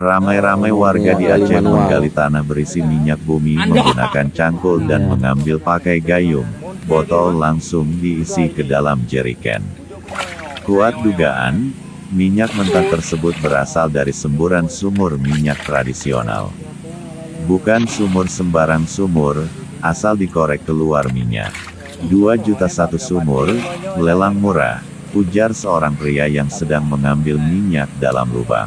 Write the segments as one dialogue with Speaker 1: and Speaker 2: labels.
Speaker 1: Ramai-ramai warga di Aceh menggali tanah berisi minyak bumi menggunakan cangkul dan mengambil pakai gayung. Botol langsung diisi ke dalam jeriken. Kuat dugaan, minyak mentah tersebut berasal dari semburan sumur minyak tradisional. Bukan sumur sembarang sumur, asal dikorek keluar minyak. 2 juta satu sumur, lelang murah, ujar seorang pria yang sedang mengambil minyak dalam lubang.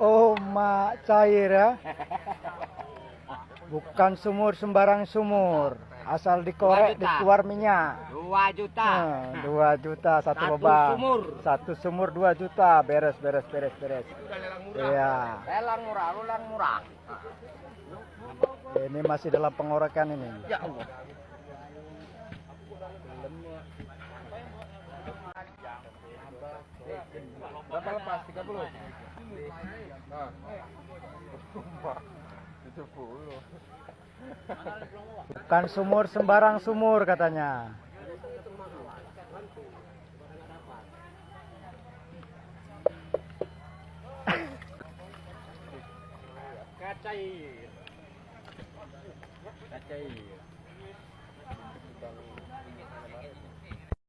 Speaker 2: Oh, mak cair ya. Bukan sumur sembarang sumur, asal dikorek dikeluar minyak.
Speaker 3: 2 juta.
Speaker 2: 2 juta satu
Speaker 3: Satu
Speaker 2: lubang.
Speaker 3: sumur.
Speaker 2: Satu sumur 2 juta, beres. Iya.
Speaker 3: Lelang murah.
Speaker 2: Ini masih dalam pengorekan ini.
Speaker 3: Ya Allah.
Speaker 4: Berapa lepas? 30? Nah. 70.
Speaker 2: Bukan sumur sembarang sumur katanya.
Speaker 3: Kacair.